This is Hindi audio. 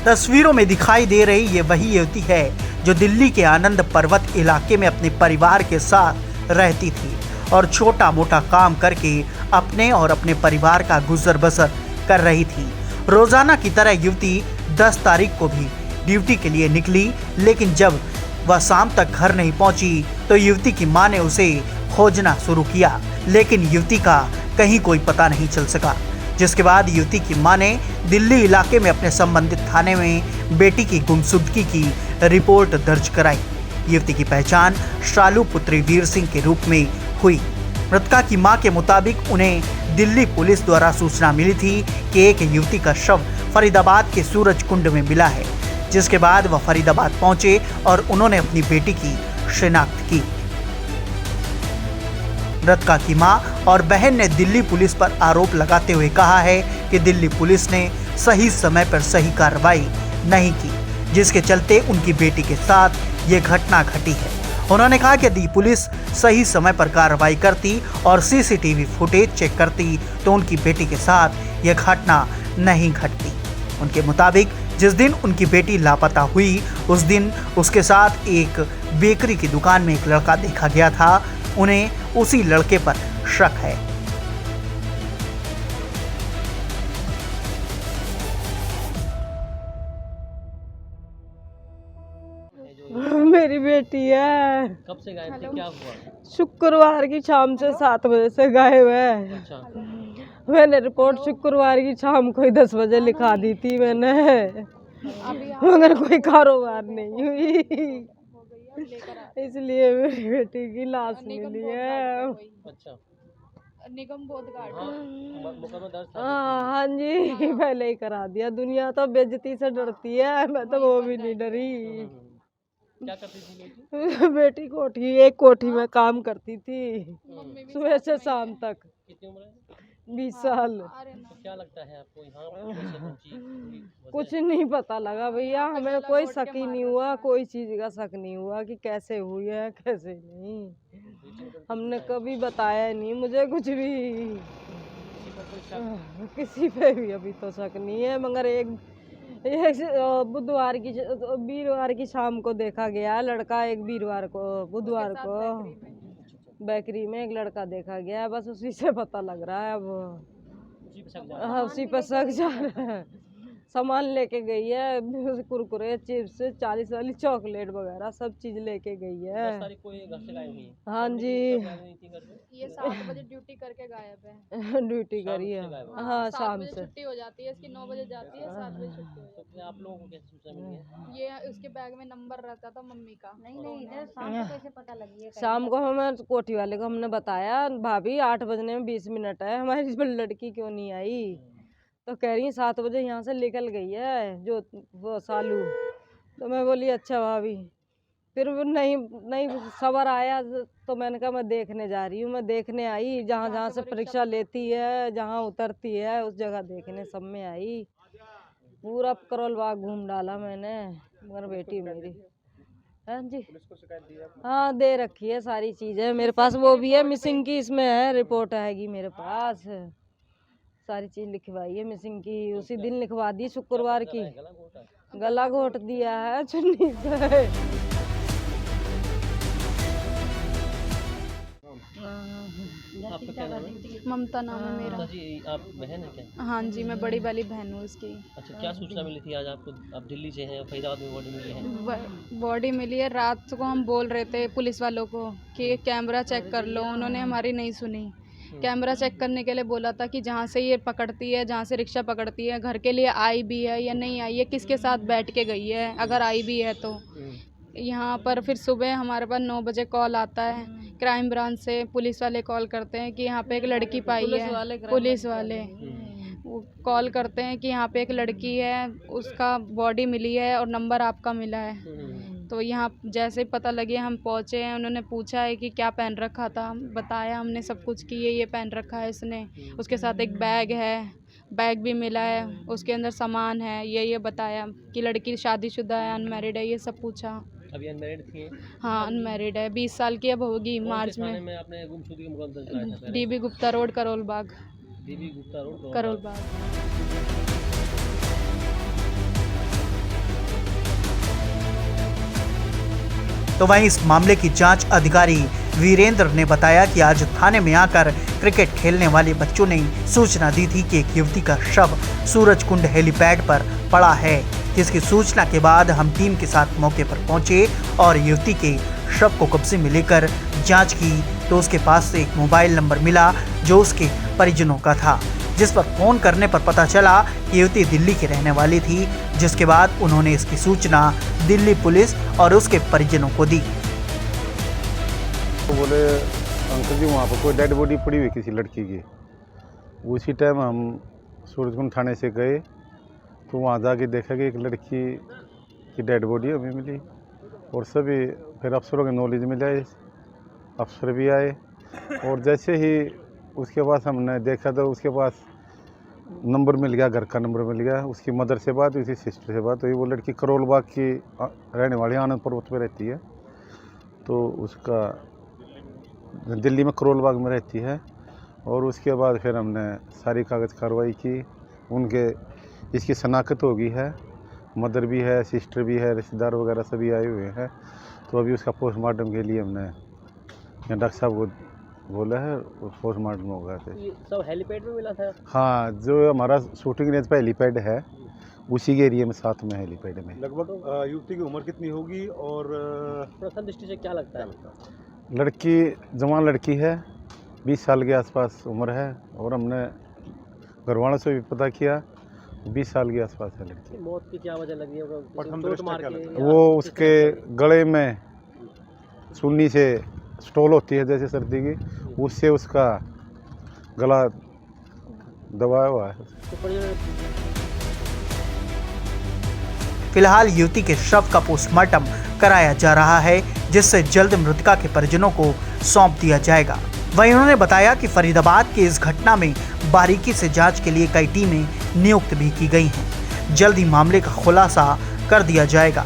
तस्वीरों में दिखाई दे रही ये वही युवती है जो दिल्ली के आनंद पर्वत इलाके में अपने परिवार के साथ रहती थी और छोटा मोटा काम करके अपने और अपने परिवार का गुजर बसर कर रही थी। रोजाना की तरह युवती 10 तारीख को भी ड्यूटी के लिए निकली, लेकिन जब वह शाम तक घर नहीं पहुंची तो युवती की मां ने उसे खोजना शुरू किया, लेकिन युवती का कहीं कोई पता नहीं चल सका। जिसके बाद युवती की मां ने दिल्ली इलाके में अपने संबंधित थाने में बेटी की गुमशुदगी की रिपोर्ट दर्ज कराई। युवती की पहचान शालू पुत्री वीर सिंह के रूप में हुई। मृतका की मां के मुताबिक उन्हें दिल्ली पुलिस द्वारा सूचना मिली थी कि एक युवती का शव फरीदाबाद के सूरज कुंड में मिला है, जिसके बाद वह फरीदाबाद पहुंचे और उन्होंने अपनी बेटी की शिनाख्त की। मृतका की मां और बहन ने दिल्ली पुलिस पर आरोप लगाते हुए कहा है कि दिल्ली पुलिस ने सही समय पर सही कार्रवाई नहीं की, जिसके चलते उनकी बेटी के साथ ये घटना घटी है। उन्होंने कहा कि यदि पुलिस सही समय पर कार्रवाई करती और सीसीटीवी फुटेज चेक करती तो उनकी बेटी के साथ यह घटना नहीं घटती। उनके मुताबिक जिस दिन उनकी बेटी लापता हुई उस दिन उसके साथ एक बेकरी की दुकान में एक लड़का देखा गया था। उन्हें उसी लड़के पर शक है। मेरी बेटी है। कब से गायब थी, क्या हुआ? शुक्रवार की शाम से 7 बजे से गायब है। अच्छा, मैंने रिपोर्ट शुक्रवार की शाम को ही 10 बजे लिखा दी थी मैंने, मगर कोई कारोबार नहीं हुई, इसलिए मेरी बेटी की लाश मिली है। अच्छा, निगम बोध घाट। मुकदमा दर्ज था? हाँ जी, पहले ही करा दिया। दुनिया तो बेइज्जती से डरती है, मैं तो वो भी नहीं डरी। क्या करती थी बेटी? बेटी एक कोठी में काम करती थी, सुबह से शाम तक। कितनी उम्र है? 20 साल। तो क्या लगता है आपको यहाँ कैसे पहुंची? कुछ नहीं पता लगा भैया, हमें कोई शक ही नहीं हुआ, कोई चीज का शक नहीं हुआ कि कैसे हुई है कैसे नहीं। हमने कभी बताया नहीं मुझे कुछ भी, किसी पे भी अभी तो शक नहीं है। मगर एक वीरवार की शाम को देखा गया लड़का, एक बुधवार को बेकरी में एक लड़का देखा गया, बस उसी से पता लग रहा है। अब हाँ, उसी पर शक जा रहा है। सामान लेके गई है, कुरकुरे चिप्स 40 वाली चॉकलेट वगैरह सब चीज लेके गई है। 10 तारीख को ये घर से गायब हुई है। हाँ जी, ये 7 बजे ड्यूटी करके गायब है। ड्यूटी करी है। हाँ, शाम से छुट्टी हो जाती है इसकी, 9 बजे जाती है, 7 बजे छुट्टी हो जाती तो आप लोगों को कैसे सूचना मिली है? है। ये उसके बैग में नंबर रहता था मम्मी का। नहीं शाम को कैसे पता लगी है? शाम को हमें कोठी वाले को हमने बताया, भाभी 8 बजने में 20 मिनट है, हमारी लड़की क्यों नहीं आई? तो कह रही 7 बजे यहाँ से निकल गई है जो वो सालू। तो मैं बोली अच्छा भाभी। फिर वो नहीं सबर आया तो मैंने कहा मैं देखने जा रही हूँ। मैं देखने आई, जहाँ जहाँ से परीक्षा लेती है, जहाँ उतरती है, उस जगह देखने सब में आई। पूरा करोल बाग घूम डाला मैंने, मगर बेटी मेरी। हाँ जी, हाँ दे रखी है सारी चीज़ें मेरे पास, वो भी है मिसिंग की, इसमें है रिपोर्ट आएगी मेरे पास, सारी चीज लिखवाई है मिसिंग की, उसी दिन लिखवा दी शुक्रवार की। गला घोट दिया है चुन्नी से। आपका क्या नाम है? ममता नाम है मेरा। जी, आप बहन है क्या? हाँ जी, मैं बड़ी वाली बहन हूँ उसकी। अच्छा, क्या सूचना मिली थी आज आपको? आप दिल्ली से हैं, फरीदाबाद में बॉडी मिली है। बॉडी मिली है। रात को हम बोल रहे थे पुलिस वालों को कि कैमरा चेक कर लो, उन्होंने हमारी नहीं सुनी। कैमरा चेक करने के लिए बोला था कि जहाँ से ये पकड़ती है, जहाँ से रिक्शा पकड़ती है, घर के लिए आई भी है या नहीं आई है, किसके साथ बैठ के गई है, अगर आई भी है तो। यहाँ पर फिर सुबह हमारे पास 9 बजे कॉल आता है क्राइम ब्रांच से, पुलिस वाले कॉल करते हैं कि यहाँ पे एक लड़की पाई है। पुलिस वाले वो कॉल करते हैं कि यहाँ पे एक लड़की है, उसका बॉडी मिली है और नंबर आपका मिला है। तो यहाँ जैसे ही पता लगे हम पहुँचे हैं, उन्होंने पूछा है कि क्या पहन रखा था, बताया हमने सब कुछ कि ये पहन रखा है इसने। उसके साथ एक बैग है, बैग भी मिला है, उसके अंदर सामान है, ये बताया कि लड़की शादीशुदा है, अनमैरिड है, ये सब पूछा। अभी अनमैरिड थी? हाँ अनमैरिड है, 20 साल की अब होगी मार्च में। आपने गुमशुदगी का मुकदमा दर्ज कराया था? DB Gupta road Karol Bagh. DB Gupta road Karol Bagh. तो वहीं इस मामले की जांच अधिकारी वीरेंद्र ने बताया कि आज थाने में आकर क्रिकेट खेलने वाले बच्चों ने सूचना दी थी कि एक युवती का शव सूरजकुंड हेलीपैड पर पड़ा है, जिसकी सूचना के बाद हम टीम के साथ मौके पर पहुंचे और युवती के शव को कब्जे में लेकर जांच की तो उसके पास से एक मोबाइल नंबर मिला जो उसके परिजनों का था, जिस पर फोन करने पर पता चला कि युवती दिल्ली की रहने वाली थी, जिसके बाद उन्होंने इसकी सूचना दिल्ली पुलिस और उसके परिजनों को दी। तो बोले अंकल जी वहाँ पर कोई डेड बॉडी पड़ी हुई किसी लड़की की। उसी टाइम हम सूरजकुंड थाने से गए तो वहाँ जाके देखा कि एक लड़की की डेड बॉडी हमें मिली और सभी फिर अफसरों के नॉलेज में आए, अफसर भी आए और जैसे ही उसके पास हमने देखा तो उसके पास नंबर मिल गया, घर का नंबर मिल गया। उसकी मदर से बात हुई, उसकी सिस्टर से बात हुई। वो लड़की करोल बाग की रहने वाली आनंद पर्वत में रहती है, तो उसका दिल्ली में करोल बाग में रहती है। और उसके बाद फिर हमने सारी कागज़ कार्रवाई की, उनके इसकी शनाख्त हो गई है, मदर भी है, सिस्टर भी है, रिश्तेदार वगैरह सभी आए हुए हैं। तो अभी उसका पोस्टमार्टम के लिए हमने डॉक्टर साहब को बोला है, पोस्टमार्टम होगा। ये सब हेलीपैड में मिला था? हाँ, जो हमारा शूटिंग रेंज पर हेलीपैड है उसी के एरिया में साथ में हेलीपैड में। लगभग युवती की उम्र कितनी होगी और प्रथम दृष्टि से क्या लगता है? लड़की जवान लड़की है, 20 साल के आसपास उम्र है और हमने घर वालों से भी पता किया 20 साल के आसपास है लड़की। मौत की क्या वजह लगी होगा? प्रथम चोट दृष्टया मार क्या के लगता या वो किस उसके तरह गले में सुन्नी से स्टोल होती है जैसे सर्दी की, उससे उसका गला दबाया हुआ है। से? तो परिजन फिलहाल युवती के शव का पोस्टमार्टम कराया जा रहा है, जिससे जल्द मृतका के परिजनों को सौंप दिया जाएगा। वहीं उन्होंने बताया कि फरीदाबाद की इस घटना में बारीकी से जांच के लिए कई टीमें नियुक्त भी की गई हैं। जल्द ही मामले का खुलासा कर दिया जाएगा।